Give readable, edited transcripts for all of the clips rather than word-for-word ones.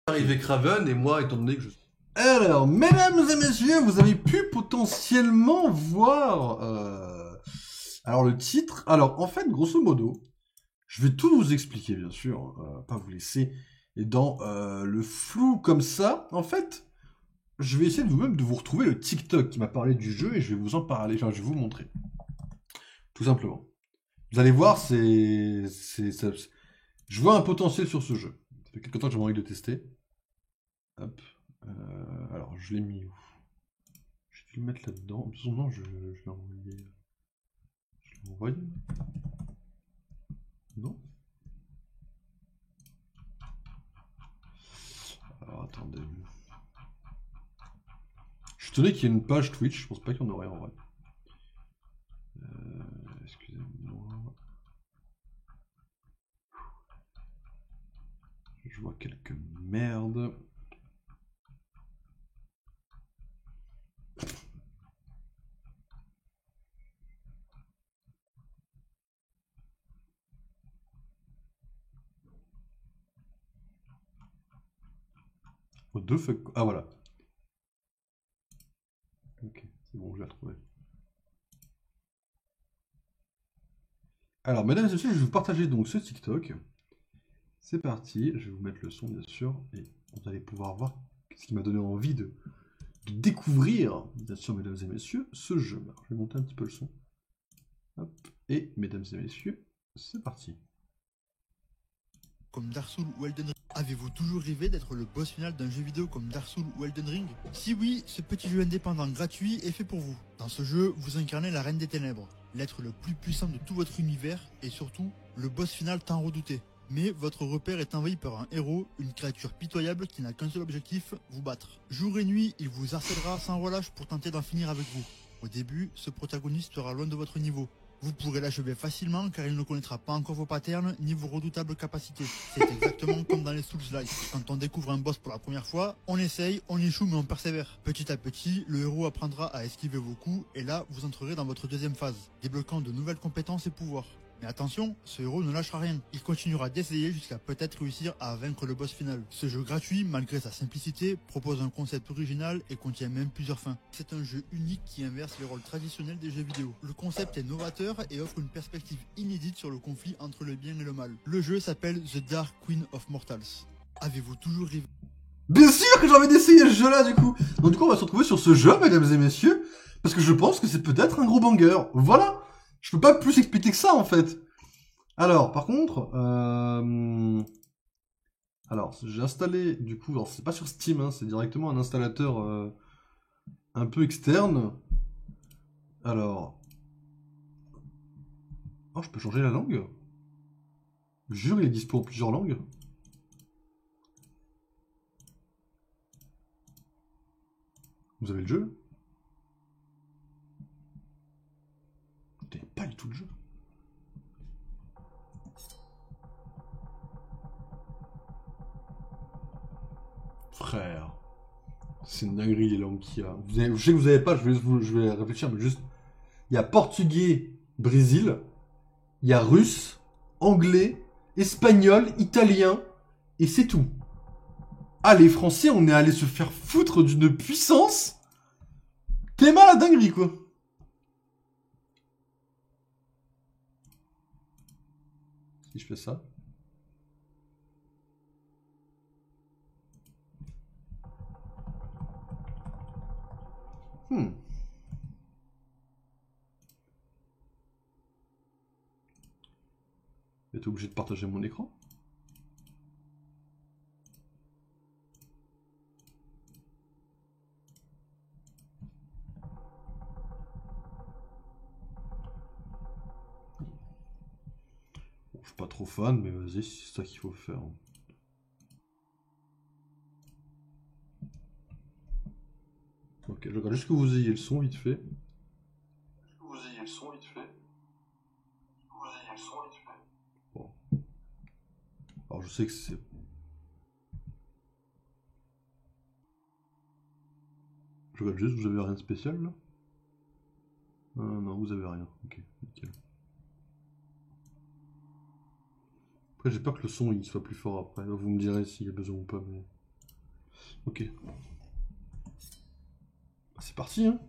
Arrivé Craven et moi, étant donné que je... Alors, mesdames et messieurs, vous avez pu potentiellement voir... Alors, le titre... Alors, en fait, grosso modo, je vais tout vous expliquer, bien sûr, pas vous laisser dans le flou comme ça. En fait, je vais essayer de vous-même de vous retrouver le TikTok qui m'a parlé du jeu et je vais vous en parler, enfin, je vais vous montrer. Tout simplement. Vous allez voir, je vois un potentiel sur ce jeu. Ça fait quelque temps que j'ai envie de le tester. Hop. Alors, je l'ai mis où? Je vais le mettre là-dedans. De toute façon, non, je l'ai envoyé. Je l'ai envoyé. Non. Alors, attendez. Je suis étonné qu'il y ait une page Twitch. Je pense pas qu'il y en aurait en vrai. Excusez-moi. Je vois quelques merdes. What the fuck? Ah, voilà. Ok, c'est bon, je l'ai retrouvé. Alors, mesdames et messieurs, je vais vous partager donc ce TikTok. C'est parti, je vais vous mettre le son bien sûr, et vous allez pouvoir voir ce qui m'a donné envie de découvrir, bien sûr, mesdames et messieurs, ce jeu. Alors, je vais monter un petit peu le son. Hop. Et, mesdames et messieurs, c'est parti. Comme Dark Souls ou Elden Ring. Avez-vous toujours rêvé d'être le boss final d'un jeu vidéo comme Dark Souls ou Elden Ring? Si oui, ce petit jeu indépendant gratuit est fait pour vous. Dans ce jeu, vous incarnez la Reine des Ténèbres, l'être le plus puissant de tout votre univers et surtout, le boss final tant redouté. Mais votre repère est envahi par un héros, une créature pitoyable qui n'a qu'un seul objectif, vous battre. Jour et nuit, il vous harcèlera sans relâche pour tenter d'en finir avec vous. Au début, ce protagoniste sera loin de votre niveau. Vous pourrez l'achever facilement car il ne connaîtra pas encore vos patterns ni vos redoutables capacités. C'est exactement comme dans les Souls-like. Quand on découvre un boss pour la première fois, on essaye, on échoue mais on persévère. Petit à petit, le héros apprendra à esquiver vos coups et là, vous entrerez dans votre deuxième phase, débloquant de nouvelles compétences et pouvoirs. Mais attention, ce héros ne lâchera rien. Il continuera d'essayer jusqu'à peut-être réussir à vaincre le boss final. Ce jeu gratuit, malgré sa simplicité, propose un concept original et contient même plusieurs fins. C'est un jeu unique qui inverse les rôles traditionnels des jeux vidéo. Le concept est novateur et offre une perspective inédite sur le conflit entre le bien et le mal. Le jeu s'appelle The Dark Queen of Mortals. Avez-vous toujours rêvé? Bien sûr que j'ai envie d'essayer ce jeu-là, du coup. Donc, du coup, on va se retrouver sur ce jeu, mesdames et messieurs, parce que je pense que c'est peut-être un gros banger. Voilà. Je peux pas plus expliquer que ça, en fait. Alors, par contre, alors, j'ai installé, du coup, alors c'est pas sur Steam, hein, c'est directement un installateur un peu externe. Alors, oh, je peux changer la langue? Je jure, il est dispo en plusieurs langues. Vous avez le jeu? Putain, pas du tout le jeu. Frère, c'est une dinguerie les langues qu'il y a. Je sais que vous avez pas, je vais réfléchir, mais juste. Il y a portugais, Brésil. Il y a russe, anglais, espagnol, italien. Et c'est tout. Ah, les Français, on est allé se faire foutre d'une puissance. T'es mal à dinguerie, quoi. Si je fais ça. Hmm. T'es obligé de partager mon écran? Bon, je suis pas trop fan, mais vas-y, c'est ça qu'il faut faire. Ok, je regarde juste que vous ayez le son vite fait. Vous ayez le son vite fait. Vous ayez le son vite fait. Bon. Alors je sais que c'est... Je regarde juste, vous avez rien de spécial là? Non, vous avez rien. Ok, nickel. Après j'ai peur que le son il soit plus fort après. Vous me direz s'il y a besoin ou pas, mais... Ok. C'est parti, hein.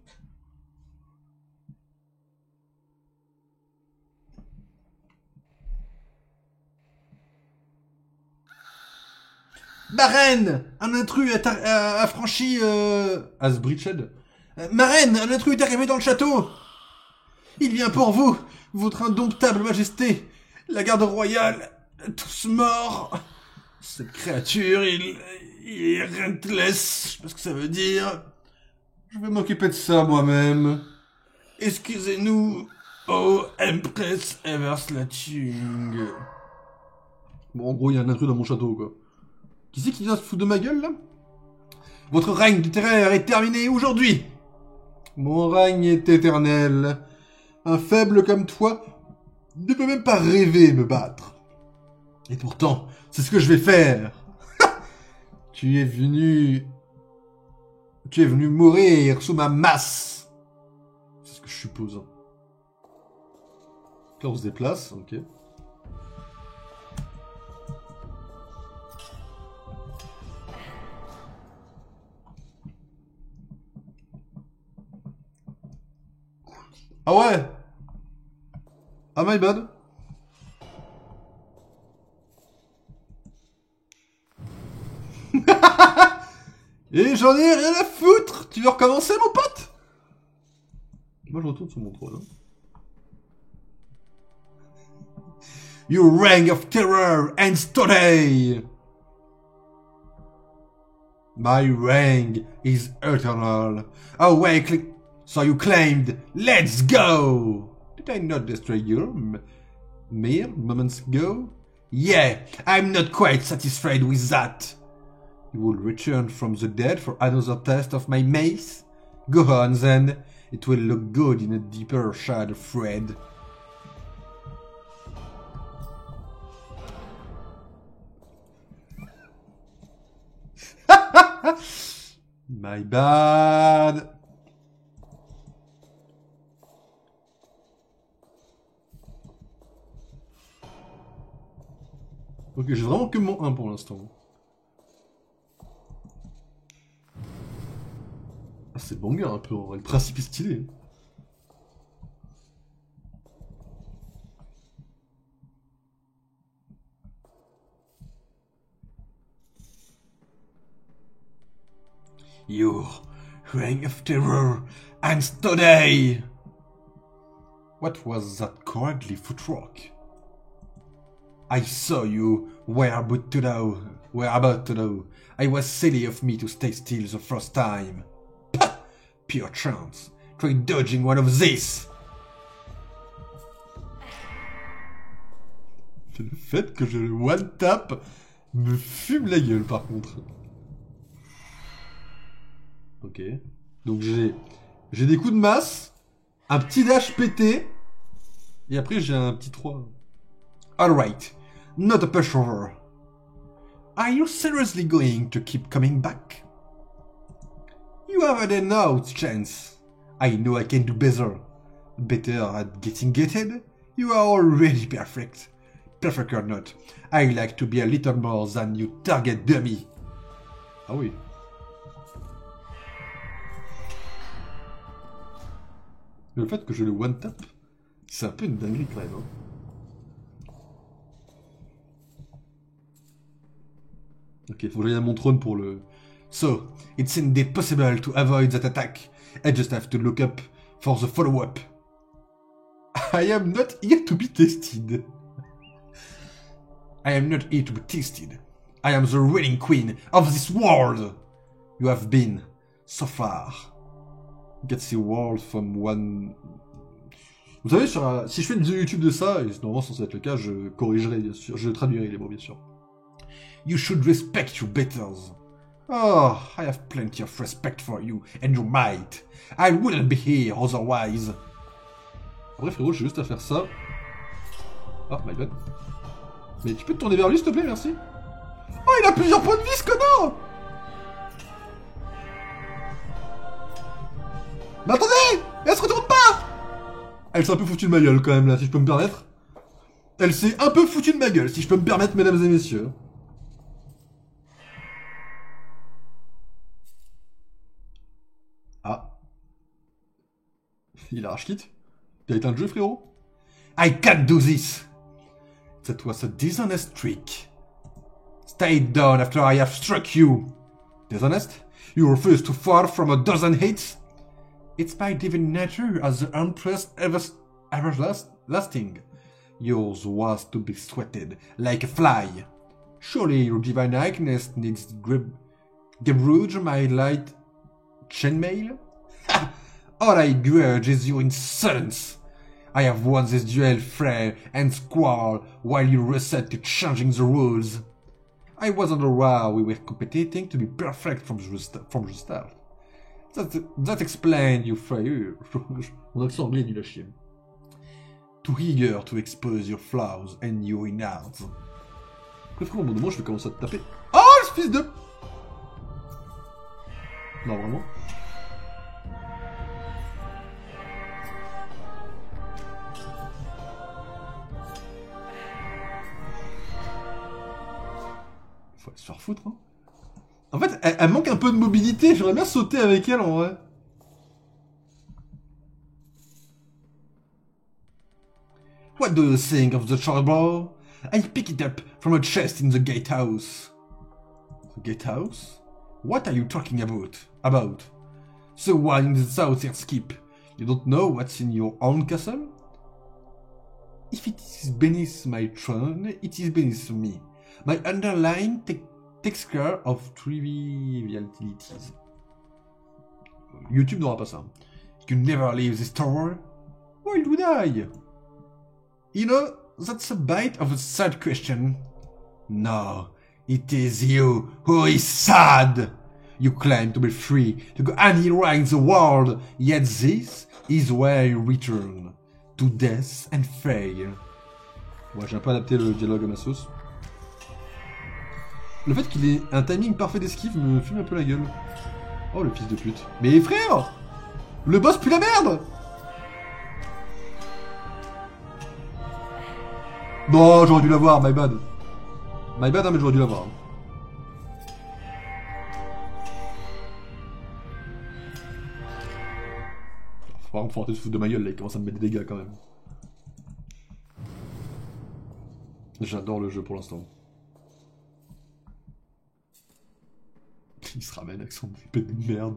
Ma reine, un intrus a franchi Asbridged. Ma reine, un intrus est arrivé dans le château. Il vient pour vous, votre indomptable majesté. La garde royale, tous morts. Cette créature, il est rentless, je sais pas ce que ça veut dire. Je vais m'occuper de ça moi-même. Excusez-nous, oh Empress Everslating. Bon, en gros, il y a un intrus dans mon château, quoi. Qui c'est qui vient se foutre de ma gueule, là? Votre règne littéraire est terminé aujourd'hui. Mon règne est éternel. Un faible comme toi ne peut même pas rêver me battre. Et pourtant, c'est ce que je vais faire. Tu es venu mourir sous ma masse. C'est ce que je suppose. Là, on se déplace, ok. Ah ouais. Ah my bad. Et j'en ai rien à foutre. Tu veux recommencer, mon pote? Moi, je retourne sur mon trône. Hein. Your reign of terror ends today. My reign is eternal. Awake, so you claimed. Let's go. Did I not destroy you mere moments ago? Yeah, I'm not quite satisfied with that. You will return from the dead for another test of my mace? Go on then. It will look good in a deeper shade of red. My bad. Ok, j'ai vraiment que mon 1 pour l'instant. Ah, c'est banger un peu, en vrai. Le principe est stylé. Your reign of terror ends today. What was that cowardly footwork? I saw you were about to know. I was silly of me to stay still the first time. Pah! Pure chance. Try dodging one of these. Le fait que je le one tap me fume la gueule par contre. Ok. Donc j'ai des coups de masse, un petit dash pété, et après j'ai un petit 3. Alright. Not a pushover. Are you seriously going to keep coming back? You haven't enough chance. I know I can do better. Better at getting gated? You are already perfect. Perfect or not, I like to be a little more than you target dummy. Ah oui. Le fait que je le one-tap, c'est un peu une dinguerie quand même. Hein. Ok, faut que j'aille à mon trône pour le... So, it's indeed possible to avoid that attack. I just have to look up for the follow-up. I am not here to be tested. I am not here to be tested. I am the reigning queen of this world. You have been, so far. Get the world from one... Vous savez, si je fais une vidéo YouTube de ça, et normalement ça va être le cas, je corrigerai bien sûr, je traduirai les mots bien sûr. You should respect your betters. Oh, I have plenty of respect for you and your might. I wouldn't be here otherwise. Après frérot, j'ai juste à faire ça. Ah, my bad. Mais tu peux te tourner vers lui s'il te plaît, merci. Oh, il a plusieurs points de vie ce connard. Mais attendez, elle se retourne pas. Elle s'est un peu foutue de ma gueule quand même là, si je peux me permettre. Elle s'est un peu foutue de ma gueule, si je peux me permettre, mesdames et messieurs. Ah. Il a rage quitte. T'as éteint le jeu, frérot? I can't do this. That was a dishonest trick. Stay down after I have struck you. Dishonest? You refuse to fall from a dozen hits? It's my divine nature as the Empress everlasting. Yours was to be sweated like a fly. Surely your divine likeness needs Gebruge my light chainmail? All I grudge is your insolence. I have won this duel fair and square while you reset to changing the rules. I wasn't aware we were competing to be perfect from the start. That explained you failure. Mon accent anglais nul à chier. Too eager to expose your flaws and your innards. Frérot, au bout d'un moment, je vais commencer à te taper. Oh, ce fils de... Non, vraiment. Faut se faire foutre, hein. En fait, elle manque un peu de mobilité. J'aimerais bien sauter avec elle, en vrai. What do you think of the charbroil? I pick it up from a chest in the gatehouse. The gatehouse? What are you talking about? The one in the southern skip. You don't know what's in your own castle? If it is beneath my throne, it is beneath me. My underline takes care of trivialities. YouTube n'aura pas ça. You never leave this tower? Why would I? You know, that's a bit of a sad question. No, it is you who is sad. You claim to be free, to go anywhere in the world, yet this is where you return. To death and failure. Ouais, j'ai un peu adapté le dialogue à ma sauce. Le fait qu'il ait un timing parfait d'esquive me fume un peu la gueule. Oh, le fils de pute. Mais frère! Le boss pue la merde! Non, j'aurais dû l'avoir, my bad. My bad, hein, mais j'aurais dû l'avoir. Par contre, faut arrêter de se foutre de ma gueule, là, il commence à me mettre des dégâts quand même. J'adore le jeu pour l'instant. Il se ramène avec son épée de merde.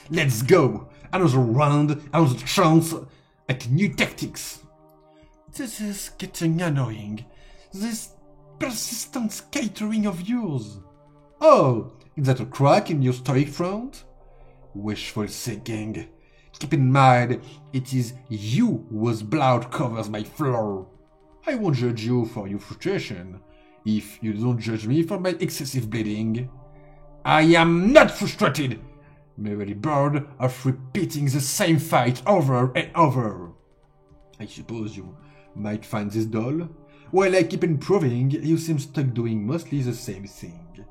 Let's go! Another round, another chance at new tactics. This is getting annoying. This persistent scattering of yours. Oh, is that a crack in your stoic front? Wishful thinking. Keep in mind, it is you whose blood covers my floor. I won't judge you for your frustration, if you don't judge me for my excessive bleeding. I am not frustrated, merely bored of repeating the same fight over and over. I suppose you might find this dull. While I keep improving, you seem stuck doing mostly the same thing.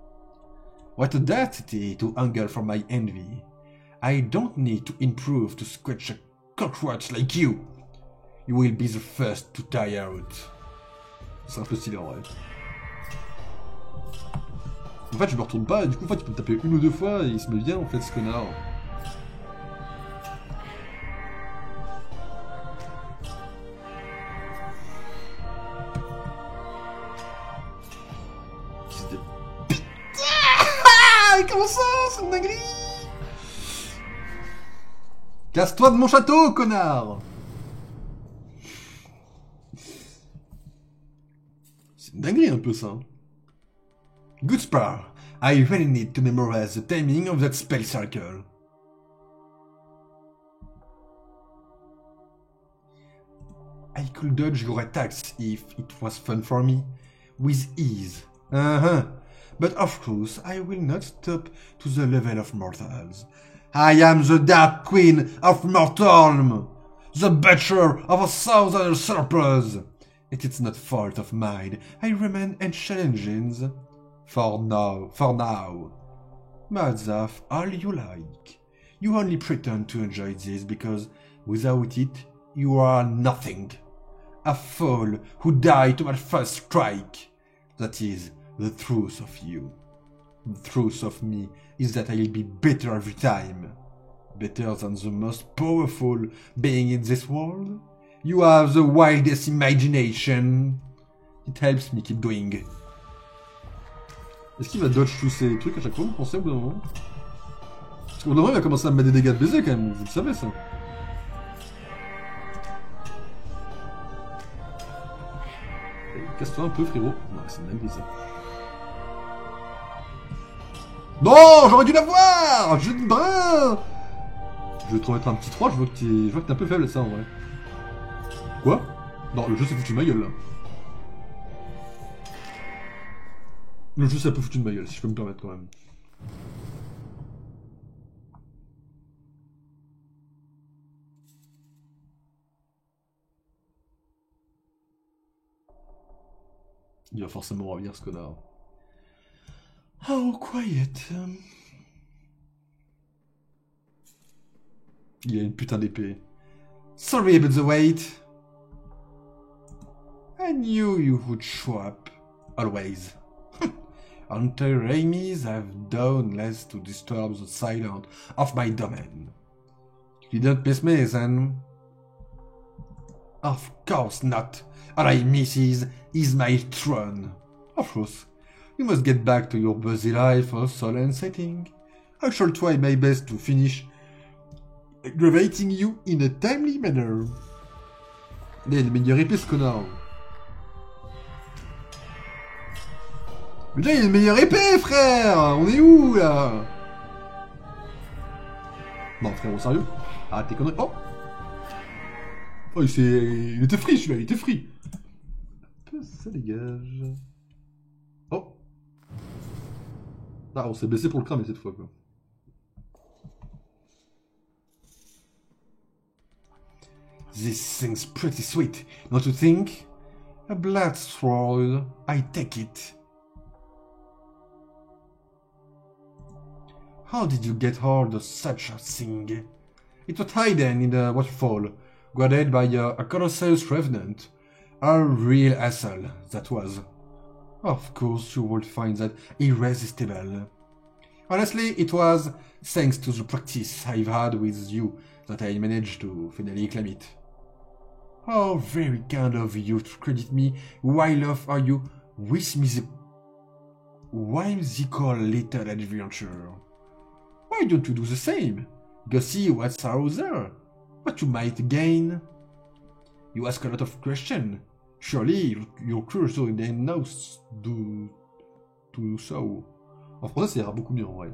What audacity to hunger for my envy. I don't need to improve to scratch a cockroach like you. You will be the first to die out. C'est un peu stylé en vrai. En fait, je me retourne pas, et du coup, en fait, il peut me taper une ou deux fois, et il se met bien, en fait, ce connard. Putain! Comment ça? C'est une dinguerie! Casse-toi de mon château, connard! C'est une dinguerie un peu ça. Good spar. I really need to memorize the timing of that spell circle. I could dodge your attacks if it was fun for me. With ease. But of course, I will not stop to the level of mortals. I am the Dark Queen of Mortalm, the butcher of 1,000 usurpers. It is not fault of mine. I remain unchallenged. For now. Mazaf, all you like. You only pretend to enjoy this because without it, you are nothing. A fool who died to my first strike. That is the truth of you. The truth of me is that I'll be better every time. better than the most powerful being in this world. You have the wildest imagination. It helps me keep going. Est-ce qu'il va dodge tous ces trucs à chaque fois, vous pensez, au bout d'un moment? Parce qu'au bout d'un moment, il va commencer à me mettre des dégâts de baiser quand même, vous le savez ça. Casse-toi un peu, frérot. Non, c'est une dinguerie ça. Non, j'aurais dû l'avoir! Jeu de brin! Je vais te remettre un petit 3, je vois que t'es un peu faible ça en vrai. Quoi? Non, le jeu s'est foutu de ma gueule là. Le jeu s'est un peu foutu de ma gueule, si je peux me permettre quand même. Il va forcément revenir ce connard. Oh, quiet. Il a une putain d'épée. Sorry about the wait. I knew you would show up. Always. Until enemies have done less to disturb the silence of my domain. You didn't miss me, then? Of course not. All I misses is my throne. Of course. You must get back to your busy life of solemn setting. I shall try my best to finish aggravating you in a timely manner. Il a une meilleure épée, ce connard. Mais là, il a une meilleure épée, frère. On est où, là? Non, frère, au sérieux? Arrête tes conneries. Oh! Oh, il était free, celui-là, il était free. Ça dégage. Oh! Ah, on s'est baissé pour le cramer cette fois, quoi. This thing's pretty sweet, don't you think? A blood sword, I take it. How did you get hold of such a thing? It was hidden in the waterfall, guarded by a Colossus Revenant. A real asshole, that was. Of course you would find that irresistible. Honestly, it was thanks to the practice I've had with you that I managed to finally claim it. Oh, very kind of you to credit me while off are you with me the whimsical little adventure. Why don't you do the same? Go see what's out there, what you might gain. You ask a lot of questions. Surely your curiosity then knows do so. En français, ça ira beaucoup mieux en vrai.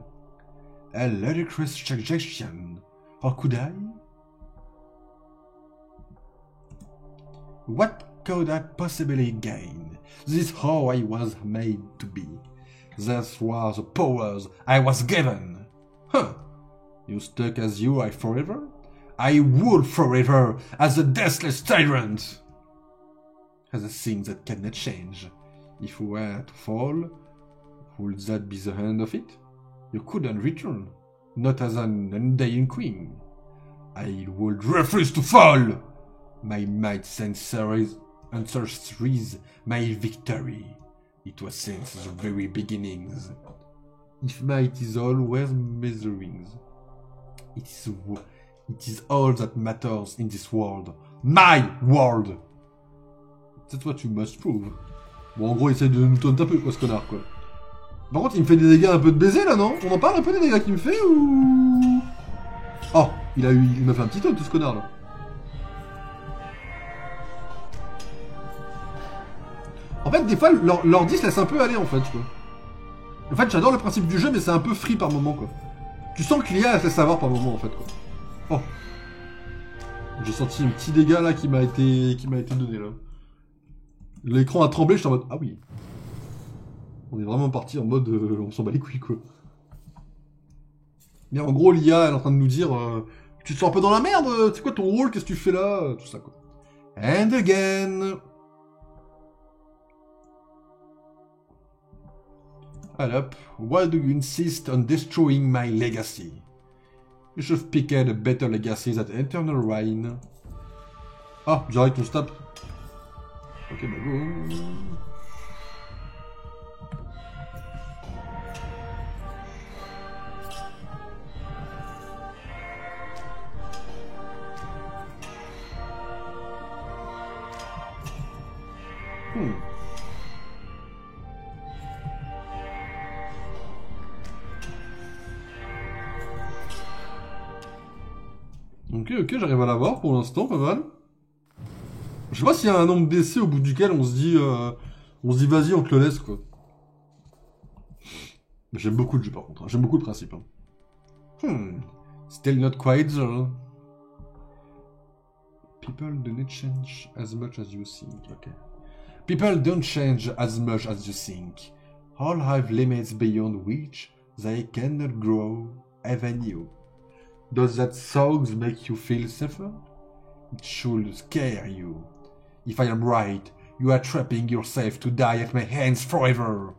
A ludicrous suggestion. How could I? What could I possibly gain? This is how I was made to be. These were the powers I was given. Huh. You stuck as you are forever? I would forever as a deathless tyrant. As a thing that cannot change. If we were to fall, would that be the end of it? You couldn't return, not as an undying queen. I would refuse to fall! My might ancestors, my victory. It was since the very beginnings. If might is always measuring, it is all that matters in this world. My world! That's what you must prove. Bon, en gros, il essaie de nous taunter un peu, quoi, ce connard, quoi. Par contre, il me fait des dégâts un peu de baiser, là, non? On en parle un peu des dégâts qu'il me fait, ou... Oh, il m'a fait un petit taunt, tout ce connard, là. En fait, des fois, l'ordi se laisse un peu aller, en fait, quoi. En fait, j'adore le principe du jeu, mais c'est un peu free par moment, quoi. Tu sens que l'IA, elle se laisse savoir par moment, en fait, quoi. Oh. J'ai senti un petit dégât, là, qui m'a été donné, là. L'écran a tremblé, j'étais en mode... Ah oui. On est vraiment parti en mode... on s'en bat les couilles, quoi. Mais en gros, l'IA, elle est en train de nous dire... tu te sens un peu dans la merde, c'est quoi ton rôle, qu'est-ce que tu fais là, tout ça, quoi. And again. Allez hop. Why do you insist on destroying my legacy? You should have picked a better legacy than Eternal Reign. Ah, direct on se tape. Ok, bah go. Ok, j'arrive à l'avoir pour l'instant, pas mal. Je sais pas s'il y a un nombre d'essais au bout duquel on se dit vas-y, on te le laisse, quoi. J'aime beaucoup le jeu, par contre. Hein. J'aime beaucoup le principe. Hein. Still not quite there. People don't change as much as you think. Okay. People don't change as much as you think. All have limits beyond which they cannot grow, even you. Does that thought make you feel safer? It should scare you. If I am right, you are trapping yourself to die at my hands forever.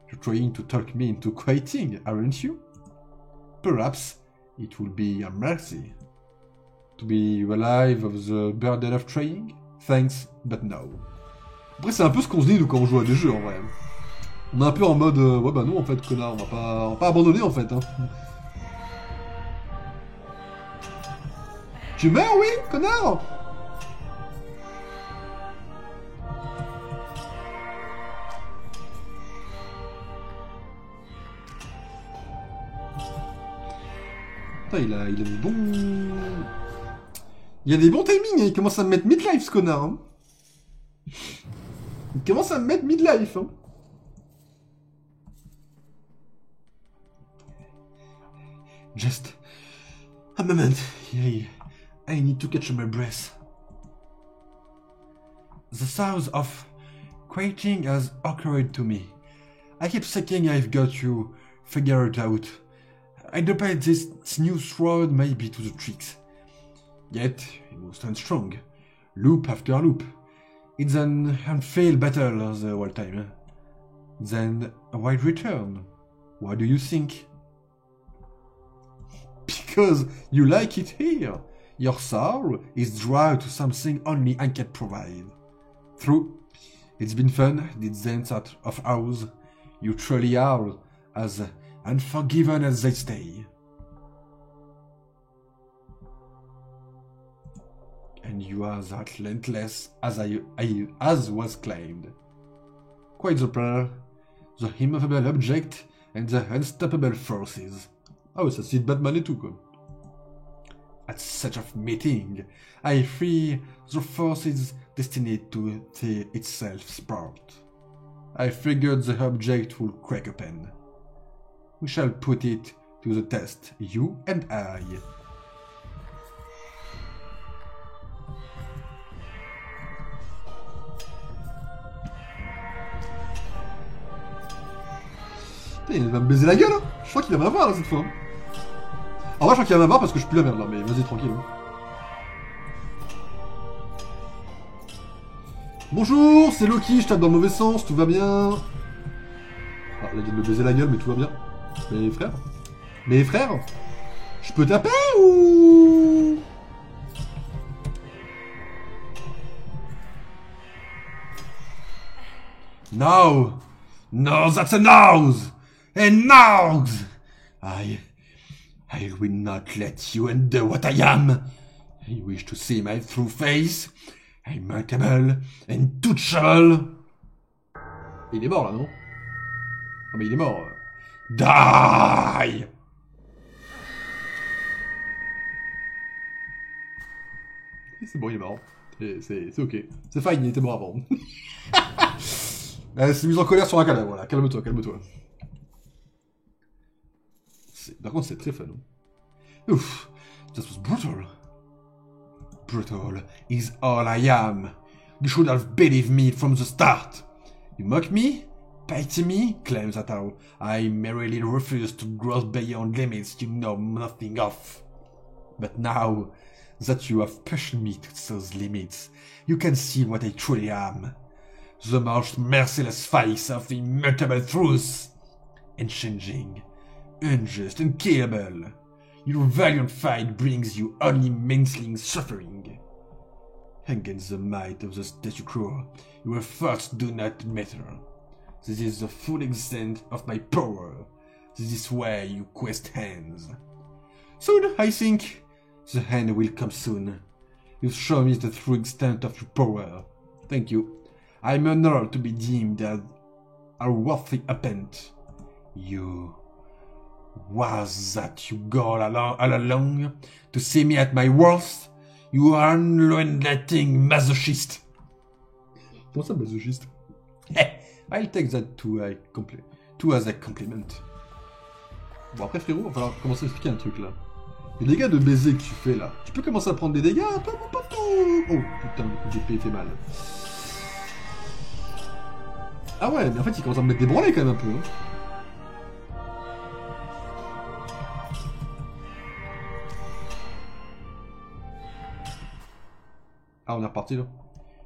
You're trying to talk me into quitting, aren't you? Perhaps it will be a mercy. To be relieved of the burden of trying? Thanks, but no. Après, c'est un peu ce qu'on se dit nous, quand on joue à des jeux, en vrai. On est un peu en mode, ouais bah non, en fait, connard, on va pas abandonner, en fait. Hein. Tu meurs, oui, connard? Putain, il a des bons... Il y a des bons timings, hein. Il commence à me mettre midlife, ce connard. Hein. Il commence à me mettre midlife. Hein. Just a moment. I need to catch my breath. The sound of quitting has occurred to me. I keep thinking I've got you figured out. I debate this new sword may be to the tricks. Yet, you stand strong. Loop after loop. It's an unfair battle the whole time. Then, why return? Why do you think? Because you like it here. Your soul is drawn to something only I can provide. True, it's been fun, these ends of ours. You truly are as unforgiven as they stay. And you are that relentless as was claimed. Quite the pair, the immovable object and the unstoppable forces. Oh, ça cite Batman et tout, quoi. At such a meeting, I fear the force is destined to tear itself apart. I figured the object would crack open. We shall put it to the test, you and I. Putain, il va me baiser la gueule, hein. Je crois qu'il va m'avoir là cette fois. En vrai, je crois qu'il va m'avoir parce que je suis plus la merde là, mais vas-y, tranquille. Hein. Bonjour, c'est Loki, je tape dans le mauvais sens, tout va bien. Ah, là, il vient de me baiser la gueule, mais tout va bien. Mes frères, je peux taper ou... No! No, that's a nose! A nose! I will not let you undo what I am. I wish to see my true face. Immutable, untouchable. Il est mort là, non? Ah mais il est mort. Die! C'est bon, il est mort. C'est ok. C'est fine, il était mort avant. C'est mise en colère sur un cadavre, voilà. Calme-toi, calme-toi. Par contre, c'est très fun. Oof, that was brutal. Brutal is all I am. You should have believed me from the start. You mock me? Pity me? Claim that I merely refuse to grow beyond limits you know nothing of. But now that you have pushed me to those limits, you can see what I truly am. The most merciless face of immutable truth. Unchanging, unjust, unkillable. Your valiant fight brings you only minceling suffering. Against the might of the statu quo, your thoughts do not matter. This is the full extent of my power. This is where you quest hands. Soon, I think, the hand will come soon. You show me the true extent of your power. Thank you. I'm honored to be deemed as a worthy opponent. You Was that you got all along to see me at my worst? You unrelenting masochist. Comment ça, masochiste? I'll take that too as a compliment. Bon, après, frérot, il va falloir commencer à expliquer un truc, là. Les dégâts de baiser que tu fais, là. Tu peux commencer à prendre des dégâts un peu, mon poteau. Oh, putain, le coup d'épée fait mal. Ah ouais, mais en fait, il commence à me mettre des branlées, quand même, un peu. Hein. Ah, on est reparti, là.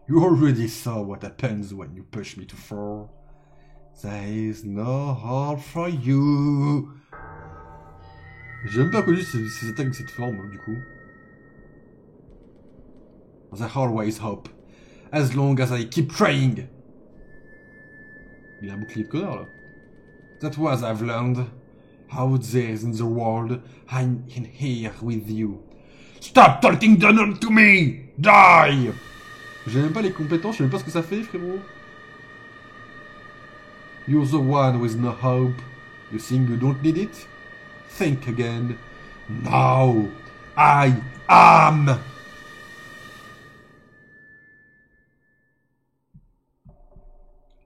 You already saw what happens when you push me to fall. There is no hope for you. J'ai même pas connu ces attaques de cette forme, du coup. There's always hope. As long as I keep trying. Il a un bouclier de connard, là. That was I've learned. Out there in the world, I'm in here with you. Stop talking down to me! Die! J'ai même pas les compétences, je sais même pas ce que ça fait, frérot. You're the one with no hope. You think you don't need it? Think again. Now, I am.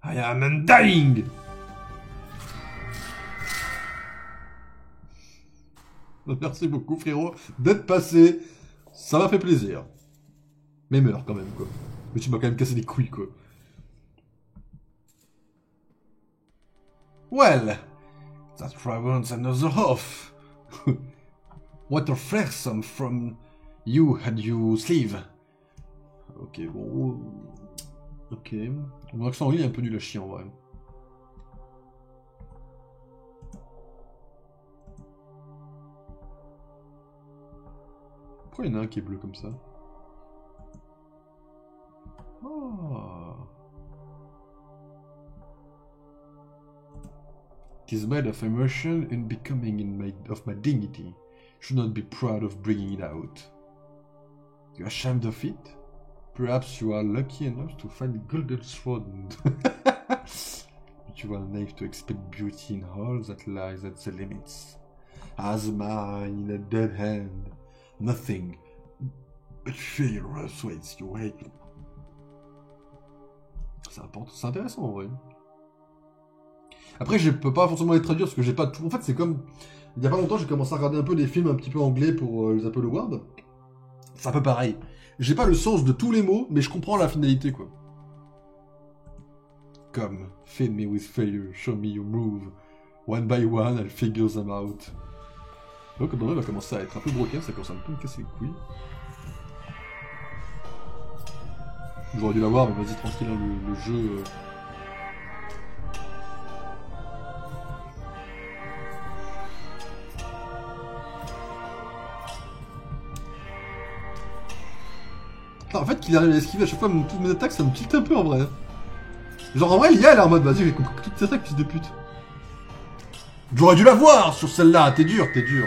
I am undying. Merci beaucoup, frérot, d'être passé. Ça m'a fait plaisir. Mais meurs quand même, quoi. Mais tu m'as quand même cassé les couilles, quoi. Well, that prevents another half. What a fearsome from you had you sleeve. Ok, bon. Ok. Mon accent anglais est un peu nul à chier en vrai. Pourquoi il y en a un qui est bleu comme ça? Ah. It is made of emotion and becoming of my dignity. Should not be proud of bringing it out. You are ashamed of it? Perhaps you are lucky enough to find golden sword. But you are naive to expect beauty in all that lies at the limits. As mine in a dead hand, nothing but fear persuades you away. C'est intéressant en vrai. Après, je peux pas forcément les traduire parce que j'ai pas tout. En fait, c'est comme. Il y a pas longtemps, j'ai commencé à regarder un peu des films un petit peu anglais pour les Apple Awards. C'est un peu pareil. J'ai pas le sens de tous les mots, mais je comprends la finalité, quoi. Come, feed me with failure, show me your move. One by one, I'll figure them out. Donc, quand on va commencer à être un peu broken, ça commence à un peu me casser les couilles. J'aurais dû l'avoir, mais vas-y, tranquille, hein, le jeu. En fait, qu'il arrive à esquiver à chaque fois toutes mes attaques, ça me tilte un peu en vrai. Genre en vrai, l'IA elle est en mode vas-y, j'ai compris toutes tes attaques, fils de pute. J'aurais dû la voir sur celle-là, t'es dur, t'es dur.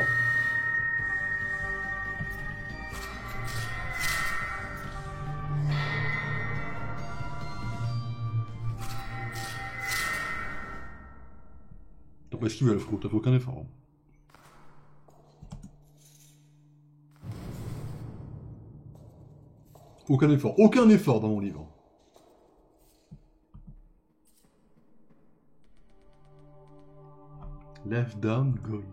T'as pas esquivé là, frérot, t'as fait aucun effort. Aucun effort dans mon livre. Left down, gold.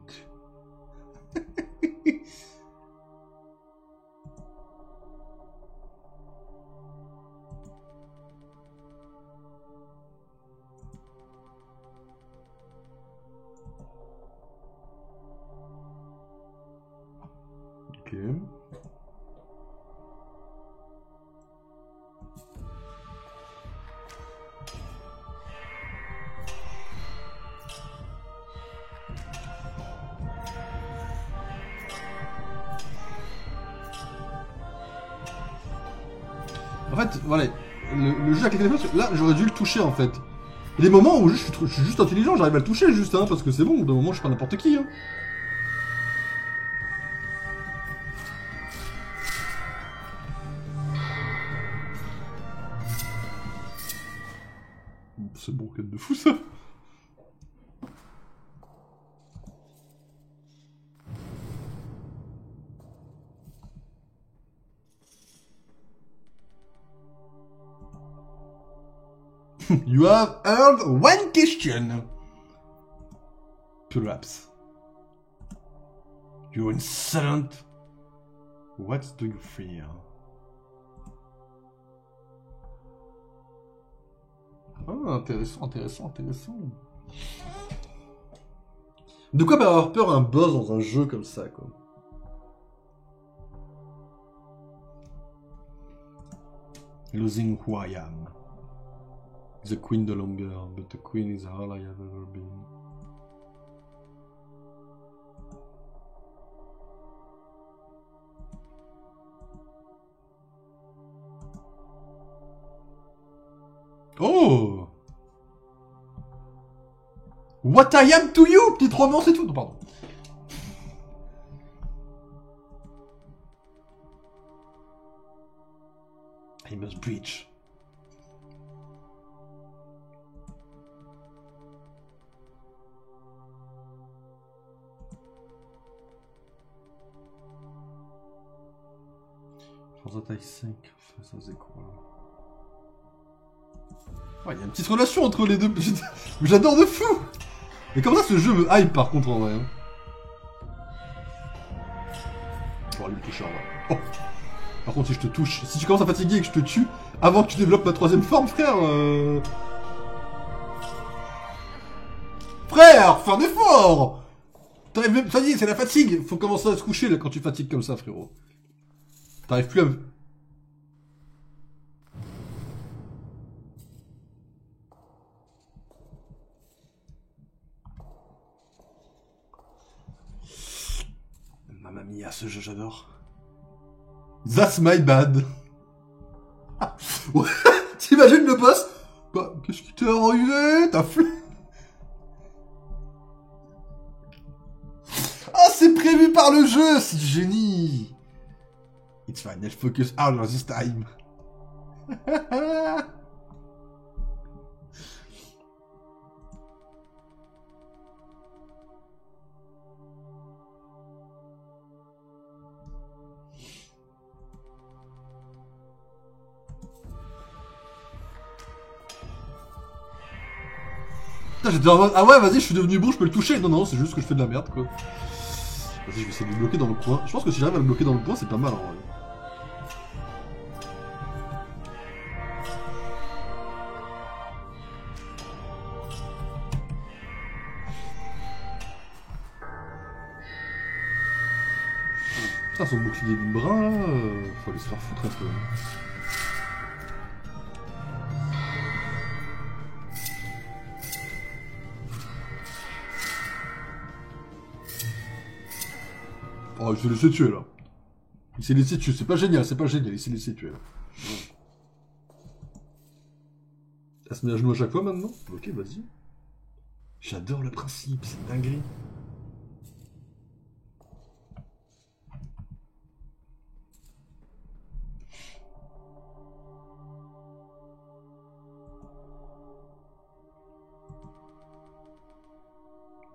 Ok. En fait, voilà, le jeu avec les téléphones, là j'aurais dû le toucher en fait. Il y a des moments où je suis juste intelligent, j'arrive à le toucher juste, hein, parce que c'est bon, d'un moment je suis pas n'importe qui. Hein. C'est bon, quête de fou ça. You have heard one question. Perhaps. You're insolent. What do you fear? Ah, intéressant, intéressant, intéressant. De quoi avoir peur un boss dans un jeu comme ça, quoi. Losing who I am. The queen no longer, but the queen is all I have ever been. Oh! What I am to you! Petite romance et tout. Non, pardon. I must breach. Forza taille 5. Ça c'est quoi? Ouais, il y a une petite relation entre les deux. J'adore de fou! Mais comme ça, ce jeu me hype par contre en vrai. Je vais aller me toucher en vrai. Oh. Par contre, si je te touche, si tu commences à fatiguer et que je te tue, avant que tu développes ma troisième forme, frère. Frère, fais un effort! Ça y est, c'est la fatigue. Faut commencer à se coucher là quand tu fatigues comme ça, frérot. T'arrives plus à me... Mamma mia, ce jeu, j'adore. That's my bad. Ouais, t'imagines le boss? Bah, qu'est-ce qui t'est arrivé? T'as fait... Ah, c'est prévu par le jeu, c'est du génie. It's fine, let's focus harder this time. J'étais en mode, ah ouais, vas-y, je suis devenu bon, je peux le toucher. Non, non, c'est juste que je fais de la merde, quoi. Vas-y, je vais essayer de le bloquer dans le coin. Je pense que si j'arrive à le bloquer dans le coin, c'est pas mal, en vrai. Putain, son bouclier de brun, là, faut aller se faire foutre un peu. Oh, il s'est laissé tuer, là. Il s'est laissé tuer, c'est pas génial, il s'est laissé tuer, là. Elle se met à genoux à chaque fois, maintenant? Ok, vas-y. J'adore le principe, c'est dinguerie.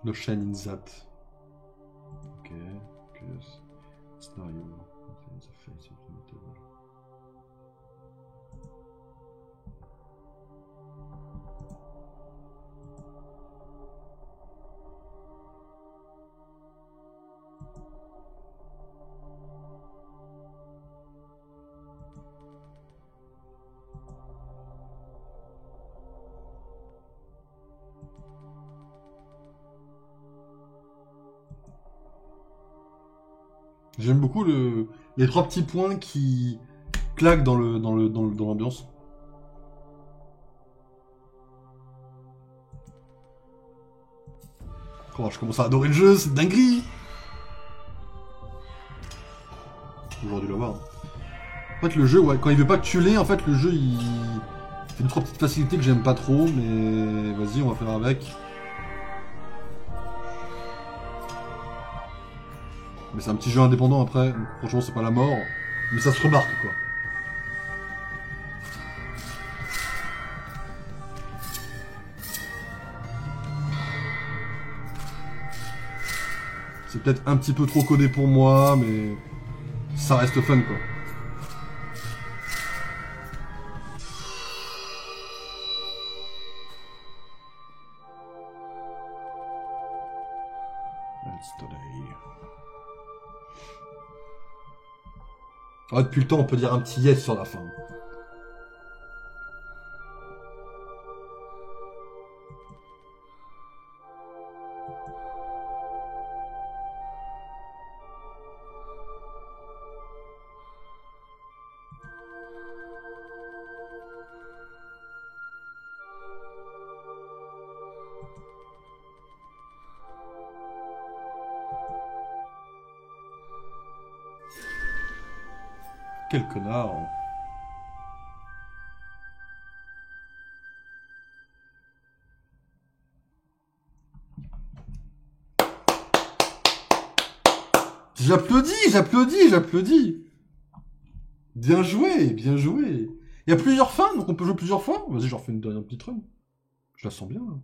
No shine in that. Ok, yes. Scenario. The face of the table. J'aime beaucoup les trois petits points qui claquent dans l'ambiance. Oh, je commence à adorer le jeu, c'est dinguerie. J'aurais dû l'avoir. En fait, le jeu, ouais, quand il veut pas que tu l'aies, en fait, le jeu, il fait deux trois petites facilités que j'aime pas trop, mais vas-y, on va faire avec. Mais c'est un petit jeu indépendant après, donc franchement c'est pas la mort, mais ça se remarque quoi. C'est peut-être un petit peu trop codé pour moi, mais ça reste fun quoi. Ah, depuis le temps, on peut dire un petit yes sur la fin. Quel connard. Hein. J'applaudis, j'applaudis, j'applaudis. Bien joué, bien joué. Il y a plusieurs fins, donc on peut jouer plusieurs fois. Vas-y, je refais une dernière petite run. Je la sens bien, là.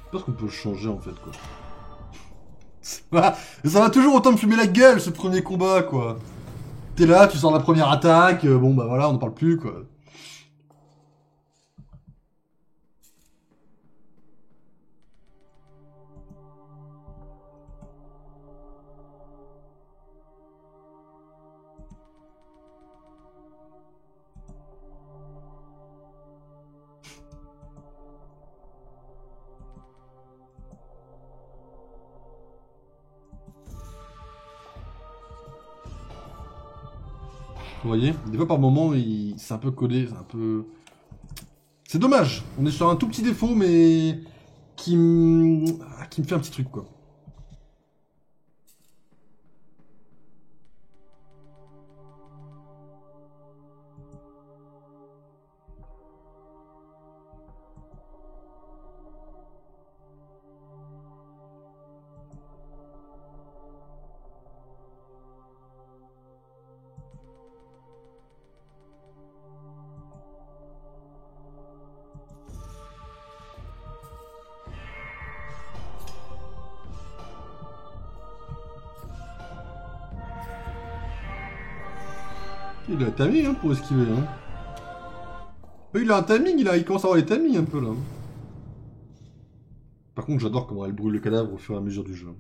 Je pense qu'on peut le changer, en fait, quoi. Ça va toujours autant me fumer la gueule, ce premier combat, quoi. T'es là, tu sors la première attaque, bon, bah voilà, on n'en parle plus, quoi. Vous voyez, des fois par moment, c'est un peu codé, c'est un peu... C'est dommage, on est sur un tout petit défaut, mais qui me fait un petit truc, quoi. Il a un timing hein, pour esquiver. Hein. Il a un timing, il commence à avoir les timings un peu là. Par contre, j'adore comment elle brûle le cadavre au fur et à mesure du jeu.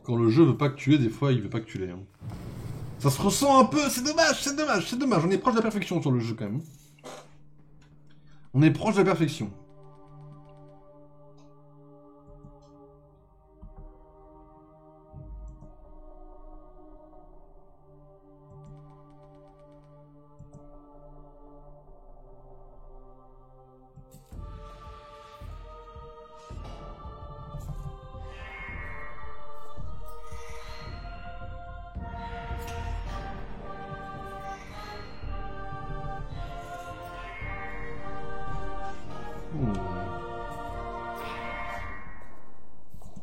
Quand le jeu veut pas que tu l'aies, des fois il veut pas que tu l'aies. Hein. Ça se ressent un peu, c'est dommage, c'est dommage, c'est dommage. On est proche de la perfection sur le jeu quand même. On est proche de la perfection.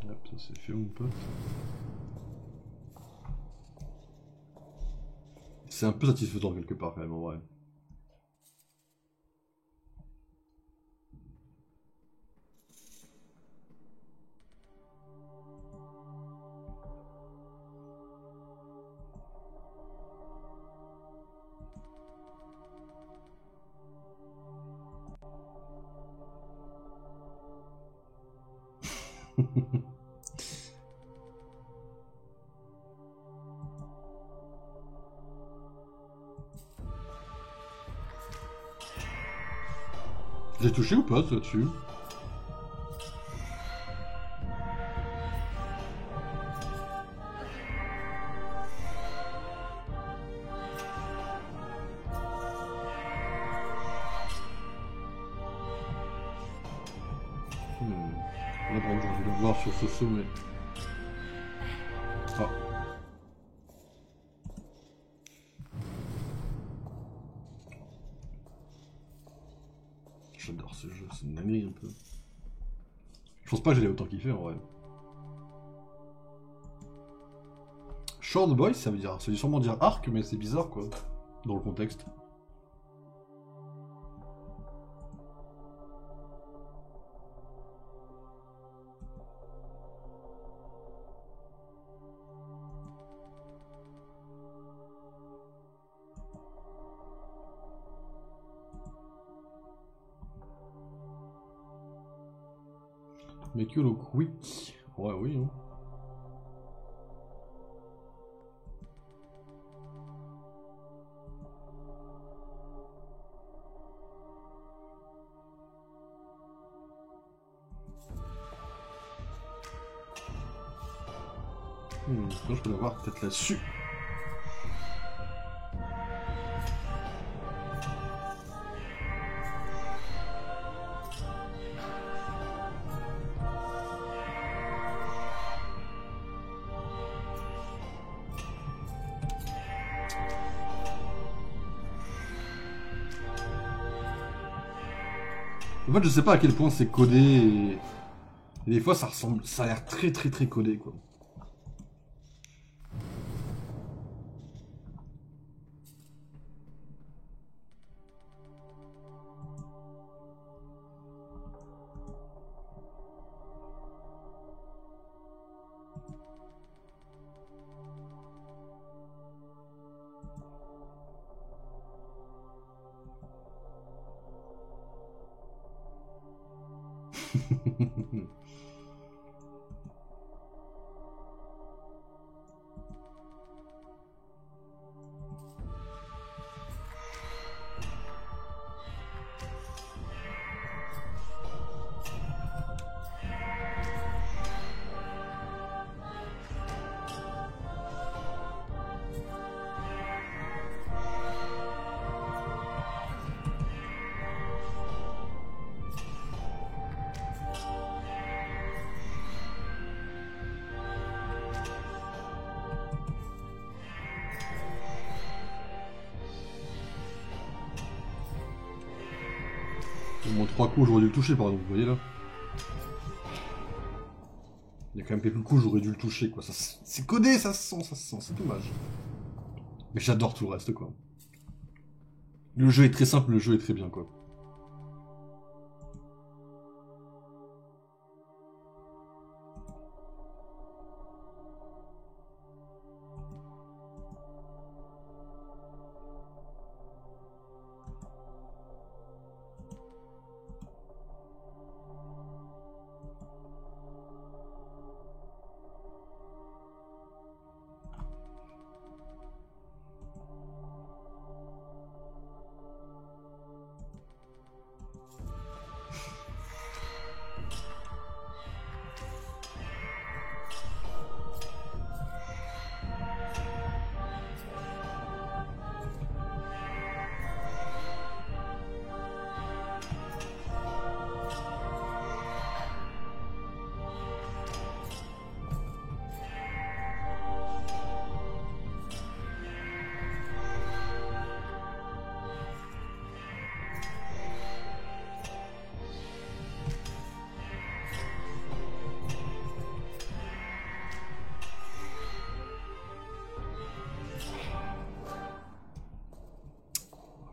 Hop, ça c'est fait mon pote. C'est un peu satisfaisant quelque part quand même en vrai. l'ai touché ou pas, toi, dessus? Là, par exemple, j'aurais dû le voir sur ce saut, mais... Ah. J'adore ce jeu, c'est une dinguerie un peu. Je pense pas que j'allais autant kiffer en vrai. Short boy, ça veut sûrement dire arc, mais c'est bizarre quoi, dans le contexte. Make you look weak. Ouais, oui. Hein. Je peux l'avoir peut-être là-dessus. En fait, je sais pas à quel point c'est codé et des fois ça ressemble, ça a l'air très très très codé quoi. Bon, 3 coups, j'aurais dû le toucher par exemple, vous voyez là. Il y a quand même quelques coups, j'aurais dû le toucher quoi. C'est codé, ça se sent, c'est dommage. Mais j'adore tout le reste quoi. Le jeu est très simple, le jeu est très bien quoi.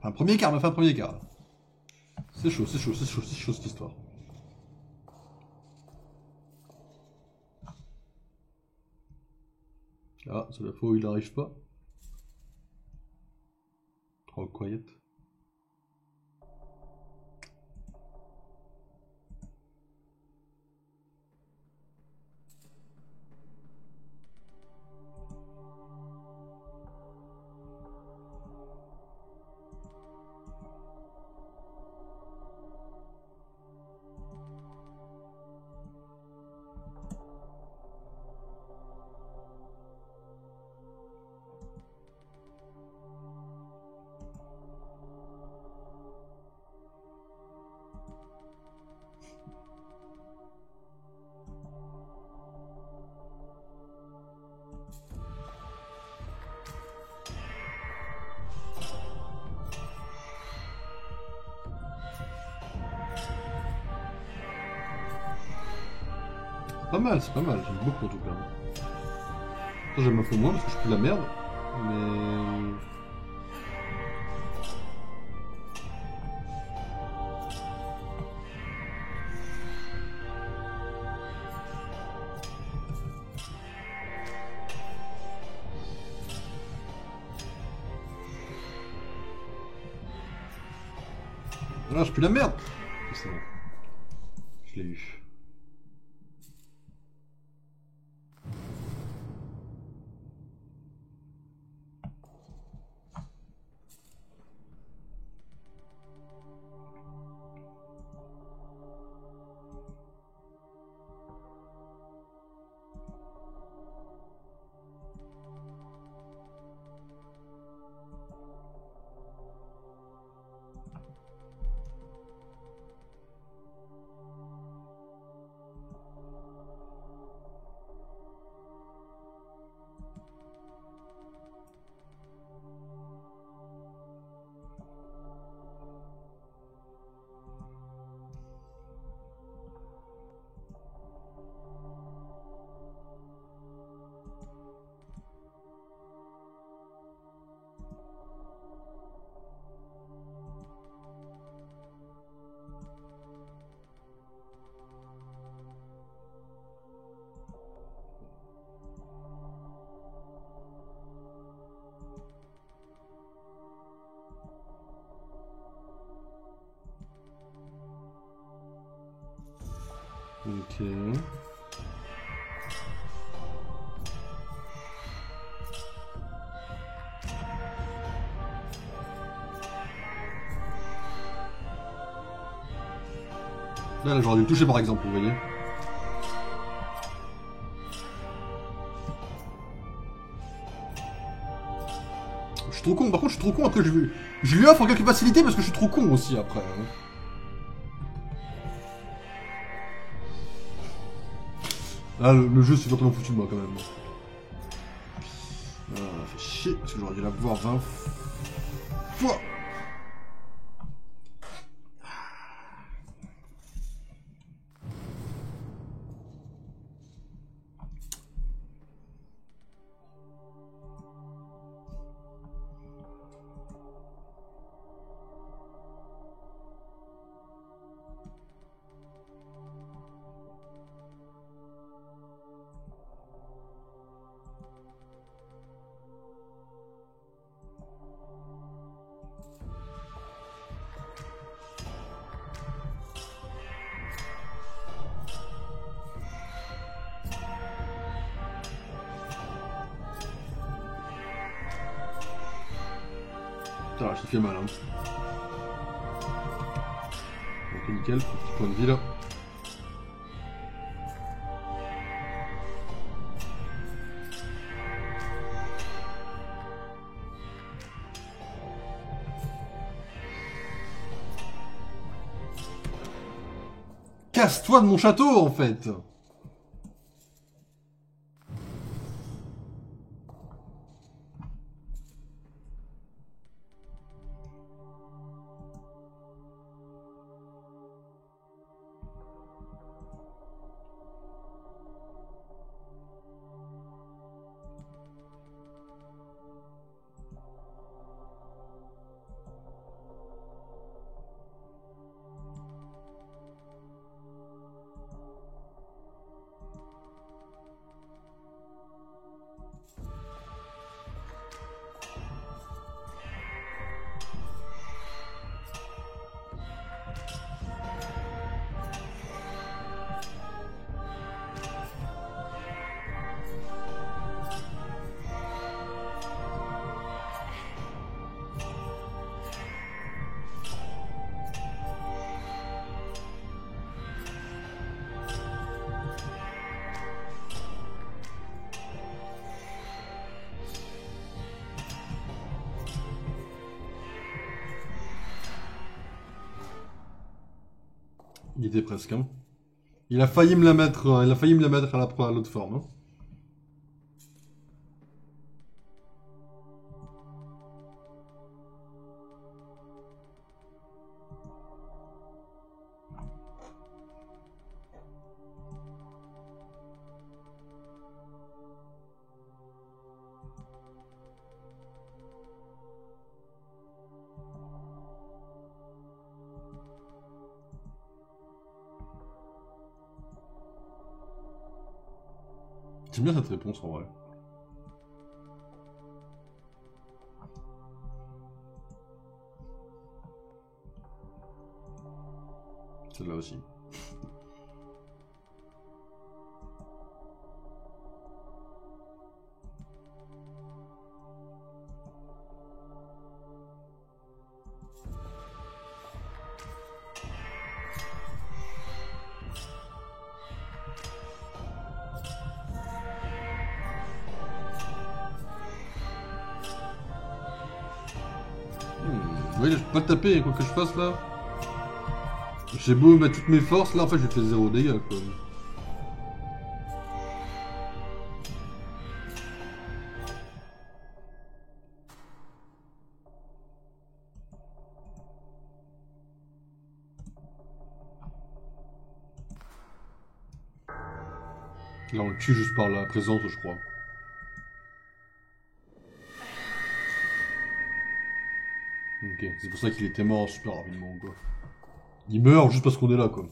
Enfin, premier quart, enfin premier quart. C'est chaud, c'est chaud, c'est chaud, c'est chaud cette histoire. Ah, c'est la fois où il n'arrive pas. Trop quiet. Pas mal, c'est pas mal, j'aime beaucoup en tout cas. Ça, j'aime un peu moins parce que je suis de la merde. Mais... Ah, je pue la merde. C'est bon. Je l'ai eu. Ok. Là, j'aurais dû le toucher par exemple, vous voyez. Je suis trop con, par contre je suis trop con après je lui offre quelques facilités parce que je suis trop con aussi après. Hein. Là le jeu c'est complètement foutu de moi quand même. Ah, fait chier, parce que j'aurais dû la voir 20 fois. Putain, je te fais mal hein. Ok nickel, petit point de vie là. Casse-toi de mon château en fait. Il était presque hein. Il a failli me la mettre, à l'autre forme. Hein. J'aime bien cette réponse en vrai. Celle-là aussi. Oui, je peux pas le taper, quoi que je fasse là. J'ai beau mettre toutes mes forces, là en fait je fais 0 dégâts quoi. Là on le tue juste par la présence je crois. Ok, c'est pour ça qu'il était mort super rapidement quoi. Il meurt juste parce qu'on est là quoi.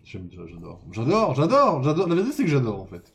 J'aime ça, j'adore. J'adore. La vérité c'est que j'adore en fait.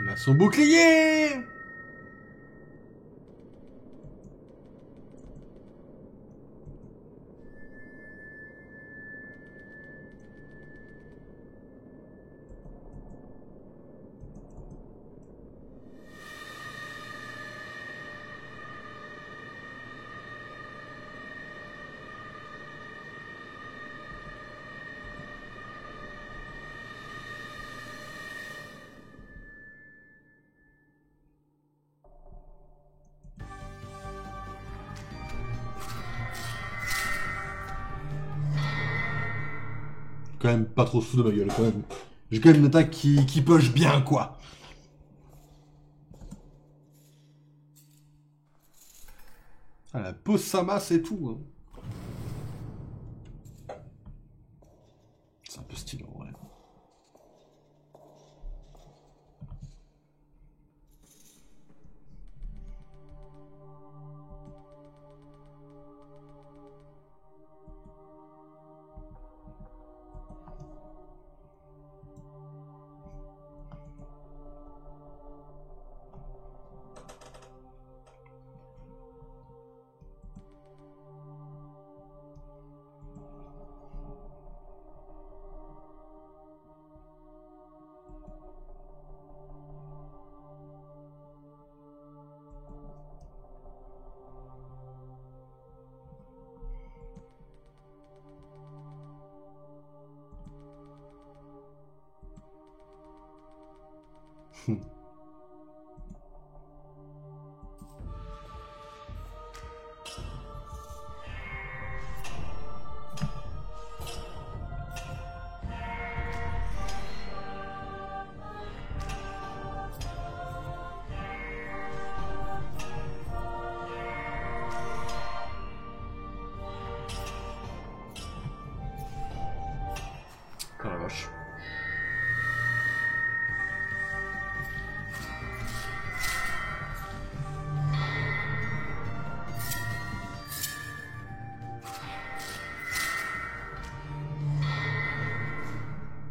On a son bouclier. Quand même pas trop sous de ma gueule quand même. J'ai quand même une attaque qui poche bien quoi. Ah, la pose sa masse et tout. Hein. C'est un peu stylé en vrai.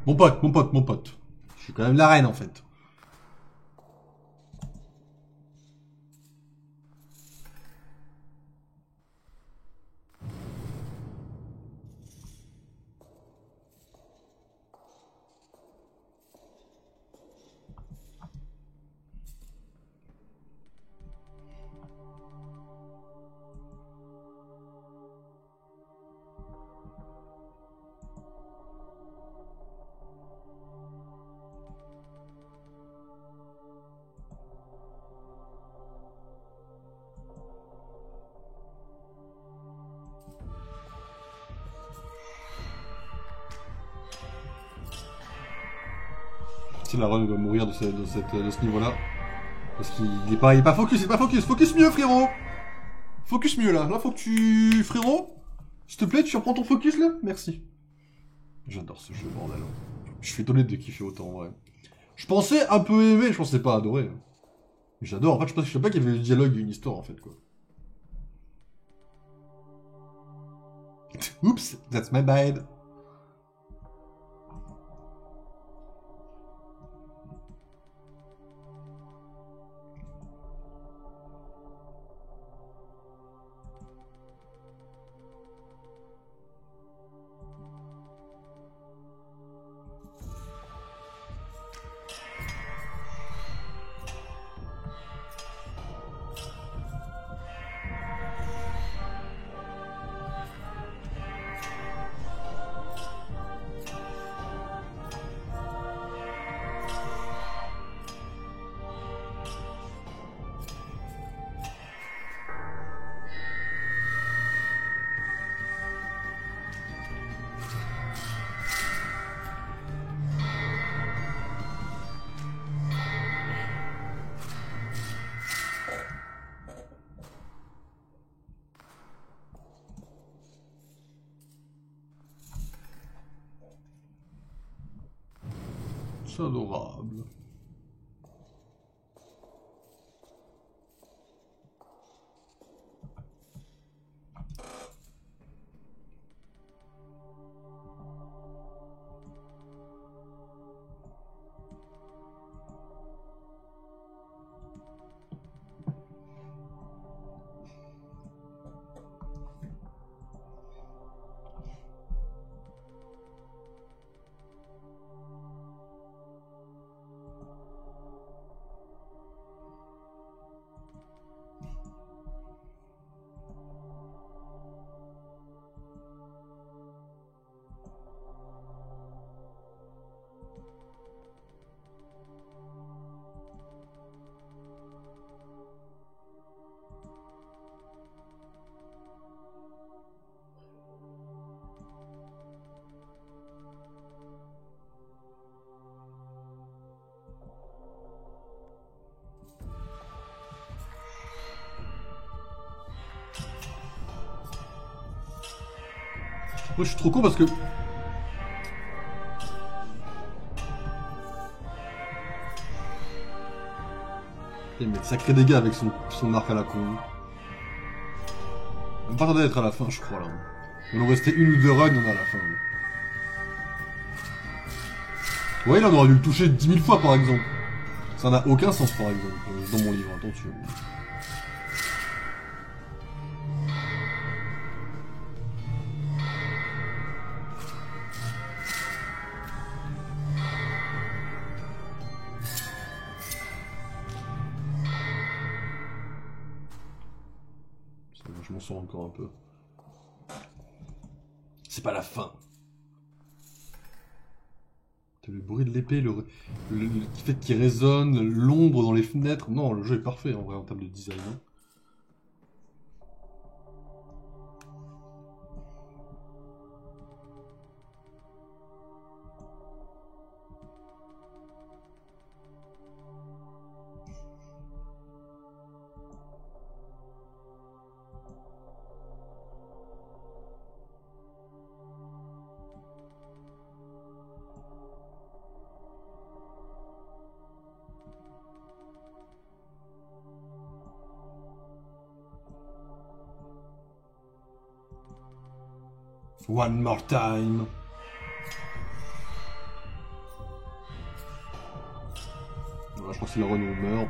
Mon pote, mon pote, mon pote. Je suis quand même la reine en fait. Si la run va mourir de ce niveau-là. Parce qu'il est pas focus, il est pas focus. Focus mieux, frérot. Focus mieux, là. Là, faut que tu... Frérot, s'il te plaît, tu reprends ton focus, là. Merci. J'adore ce jeu, bordel. Je suis étonné de kiffer autant, en vrai. Je pensais un peu aimer, je pensais pas adorer. J'adore. En fait, je sais pas qu'il y avait du dialogue et une histoire, en fait, quoi. Oups, that's my bad. C'est adorable. Moi, je suis trop con parce que... Il met de sacrés dégâts avec son arc à la con. On va pas tarder d'être à la fin, je crois, là. Il nous restait une ou deux runs, on est à la fin. Là. Ouais, là, on aurait dû le toucher 10 000 fois, par exemple. Ça n'a aucun sens, par exemple, dans mon livre, attention. Je m'en sors encore un peu. C'est pas la fin. Le bruit de l'épée, le fait qu'il résonne, l'ombre dans les fenêtres. Non, le jeu est parfait en vrai en termes de design. Hein. One more time. crois que c'est la run où on meurt.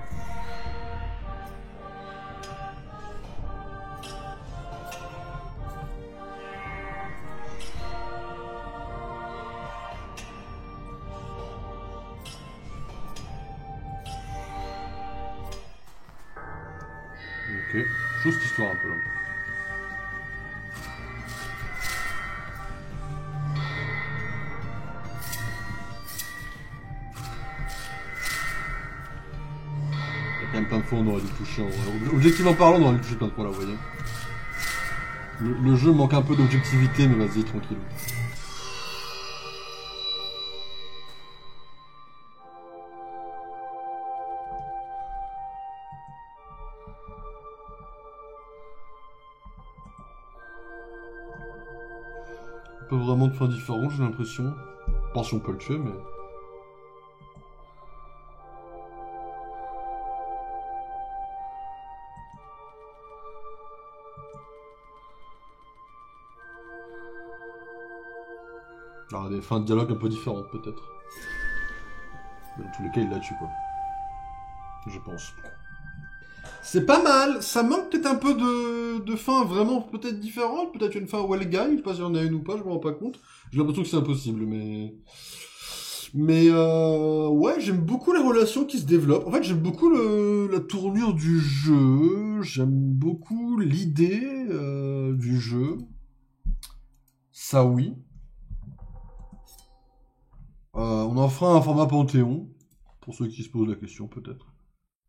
Ok, chose cette histoire un peu là. Il y a quand même plein de fois on aurait dû toucher en vrai. Objectivement parlant, on aurait dû toucher plein de fois là, vous voyez. Le jeu manque un peu d'objectivité, mais vas-y, tranquille. Pas vraiment de fin différente, j'ai l'impression. Pas si on peut le tuer, mais... Alors, des fins de dialogue un peu différentes, peut-être. Mais dans tous les cas, il la tue, quoi. Je pense. C'est pas mal. Ça manque peut-être un peu de fin vraiment peut-être différente. Peut-être une fin well guy. Je sais pas s'il y en a une ou pas, je me rends pas compte. J'ai l'impression que c'est impossible, mais... ouais, j'aime beaucoup les relations qui se développent. En fait, j'aime beaucoup la tournure du jeu. J'aime beaucoup l'idée du jeu. Ça, oui. On en fera un format Panthéon. Pour ceux qui se posent la question, peut-être.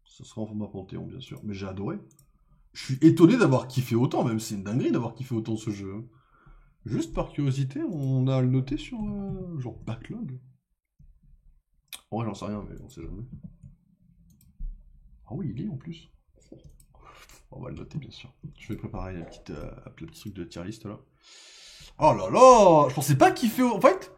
Ça sera en format Panthéon, bien sûr. Mais j'ai adoré. Je suis étonné d'avoir kiffé autant, même c'est une dinguerie d'avoir kiffé autant ce jeu. Juste par curiosité, on a à le noter sur genre backlog. En vrai, j'en sais rien, mais on sait jamais. Ah oui, il y est en plus. On va le noter, bien sûr. Je vais préparer le petit truc de tier list là. Oh là là, je pensais pas kiffer. En fait,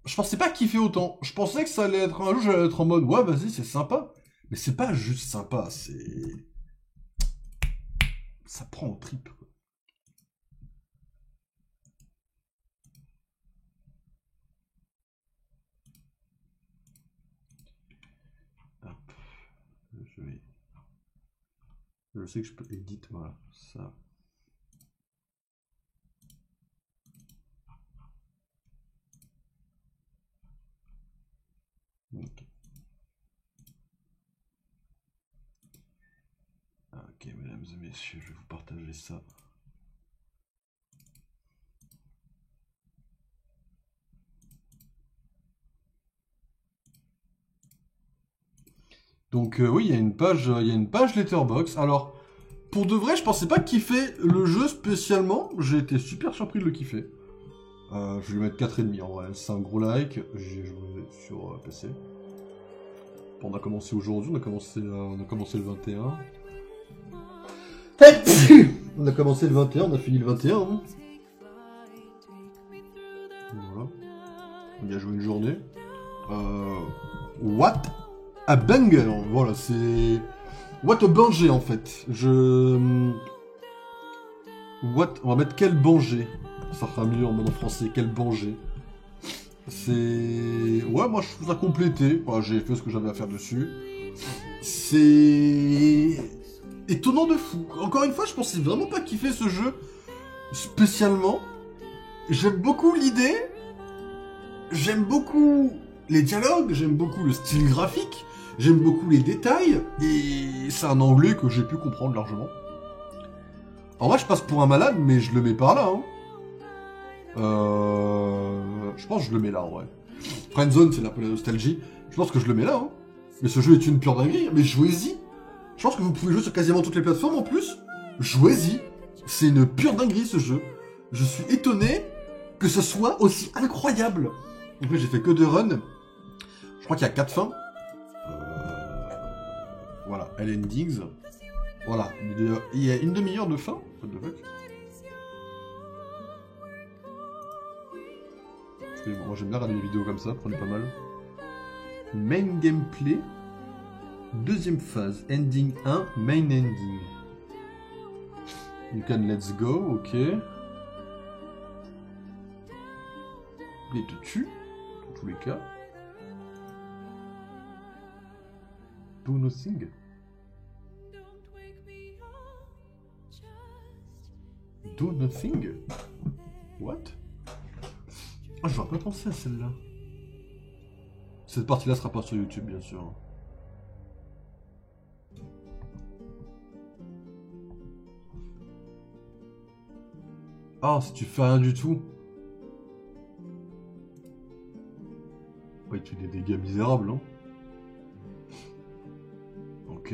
je pensais pas kiffer autant. Je pensais que ça allait être un jeu, j'allais être en mode ouais, vas-y, c'est sympa. Mais c'est pas juste sympa, c'est. Ça prend au trip. Hop. Je sais que je peux éditer, voilà, ça. Ok. Ok, mesdames et messieurs, je vais vous partager ça. Donc oui, il y a une page Letterboxd. Alors, pour de vrai, je pensais pas kiffer le jeu spécialement. J'ai été super surpris de le kiffer. Je vais lui mettre 4,5 en vrai. C'est un gros like. J'ai joué sur PC. Bon, on a commencé aujourd'hui, on a commencé le 21. On a commencé le 21, on a fini le 21. Hein. Voilà. On y a joué une journée. What a banger. Voilà, c'est... What a banger en fait. What... On va mettre quel banger. Ça fera mieux en mode en français. Quel banger. C'est... Ouais, moi je trouve ça complété. Voilà, j'ai fait ce que j'avais à faire dessus. C'est... étonnant de fou. Encore une fois, je pensais vraiment pas kiffer ce jeu spécialement. J'aime beaucoup l'idée. J'aime beaucoup les dialogues. J'aime beaucoup le style graphique. J'aime beaucoup les détails. Et c'est un anglais que j'ai pu comprendre largement. En vrai, je passe pour un malade, mais je le mets par là. Hein. Je pense que je le mets là en vrai. Friendzone, c'est un peu la nostalgie. Je pense que je le mets là. Hein. Mais ce jeu est une pure dinguerie. Mais jouez-y. Je pense que vous pouvez jouer sur quasiment toutes les plateformes en plus. Jouez-y. C'est une pure dinguerie ce jeu. Je suis étonné que ce soit aussi incroyable. Après, j'ai fait que 2 runs. Je crois qu'il y a 4 fins. Voilà, L Endings. Voilà, il y a une demi-heure de fin. What the fuck. Moi j'aime bien regarder des vidéos comme ça, prenez pas mal. Main gameplay. Deuxième phase, ending 1, main ending. You can let's go, ok. Il te tue, dans tous les cas. Do nothing. Do nothing. What? Ah, j'aurais pas pensé à celle-là. Cette partie-là sera pas sur YouTube, bien sûr. Ah, si tu fais rien du tout. Ouais, tu fais des dégâts misérables, hein. Ok.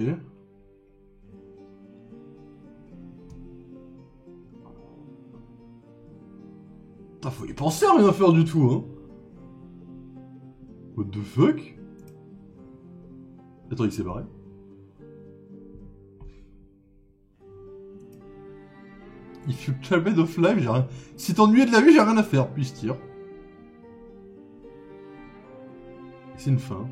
Ah, faut y penser à rien faire du tout, hein. What the fuck? Attends, il s'est barré. If you tired of life, j'ai rien... Si t'ennuyais de la vie, j'ai rien à faire. Puis il se tire. C'est une fin.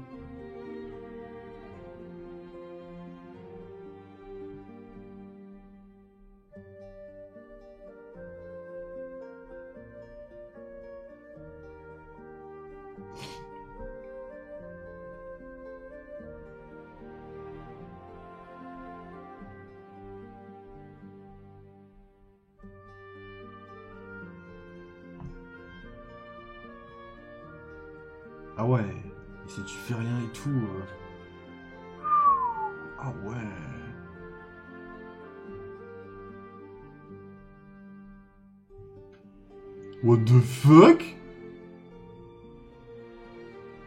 Ah ouais, et si tu fais rien et tout... Ah ouais... What the fuck?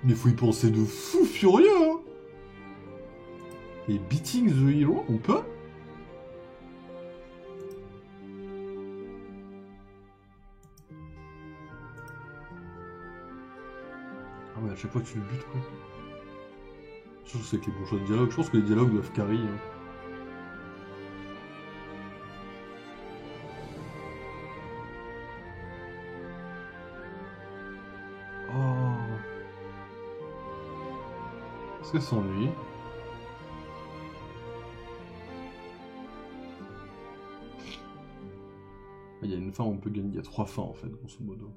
Mais faut y penser de fou furieux, hein. Et beating the hero, on peut? Ah ouais, à chaque fois tu le butes, quoi. Je sais que les bons choix de dialogue, je pense que les dialogues doivent carry, hein. Oh. Est-ce qu'elle s'ennuie? Il y a une fin où on peut gagner, il y a 3 fins en fait, grosso modo.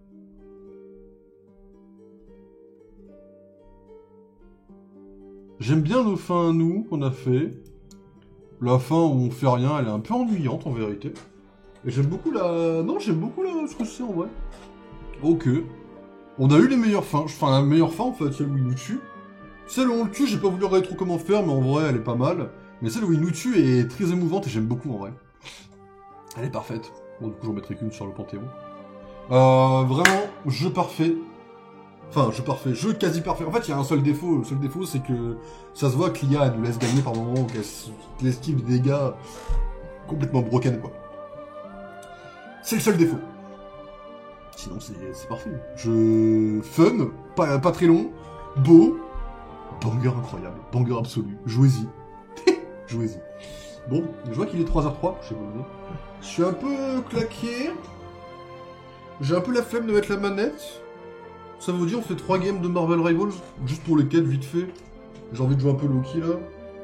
J'aime bien nos fins à nous qu'on a fait. La fin où on fait rien, elle est un peu ennuyante en vérité. Et j'aime beaucoup la... Non, j'aime beaucoup ce que c'est en vrai. Ok. On a eu les meilleures fins. Enfin, la meilleure fin en fait, celle où il nous tue. Celle où on le tue, j'ai pas voulu regarder trop comment faire, mais en vrai, elle est pas mal. Mais celle où il nous tue est très émouvante et j'aime beaucoup en vrai. Elle est parfaite. Bon, du coup, j'en mettrai qu'une sur le Panthéon. Vraiment, jeu parfait. Enfin, jeu quasi parfait. En fait, il y a un seul défaut. Le seul défaut, c'est que ça se voit que l'IA, elle nous laisse gagner par moment, qu'elle esquive des dégâts complètement broken, quoi. C'est le seul défaut. Sinon, c'est parfait. Jeu fun, pas très long, beau, banger incroyable, banger absolu. Jouez-y. Jouez-y. Bon, je vois qu'il est 3h03, je sais pas où. Je suis un peu claqué. J'ai un peu la flemme de mettre la manette. Ça vous dit on fait 3 games de Marvel Rivals, juste pour les quêtes vite fait. J'ai envie de jouer un peu Loki là.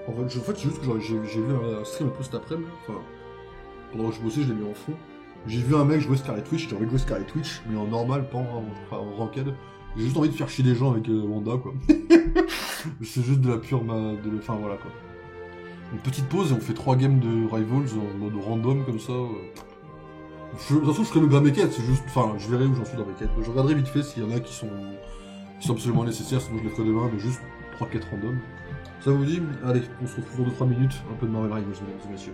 En fait, c'est juste que j'ai vu un stream un peu cet après-midi. Enfin, pendant que je bossais, je l'ai mis en fond. J'ai vu un mec jouer Scarlet Witch, j'ai envie de jouer Scarlet Witch, mais en normal, pas en ranked. J'ai juste envie de faire chier des gens avec Wanda quoi. C'est juste de la pure enfin voilà quoi. Une petite pause et on fait 3 games de Rivals en mode random comme ça. De toute façon, je ferai le mes quêtes, c'est juste. Enfin, je verrai où j'en suis dans mes quêtes. Je regarderai vite fait s'il y en a qui sont absolument nécessaires, sinon je les ferai demain, mais juste 3 quêtes random. Ça vous dit? Allez, on se retrouve dans 2-3 minutes. Un peu de Marvel Rivals, mesdames et messieurs.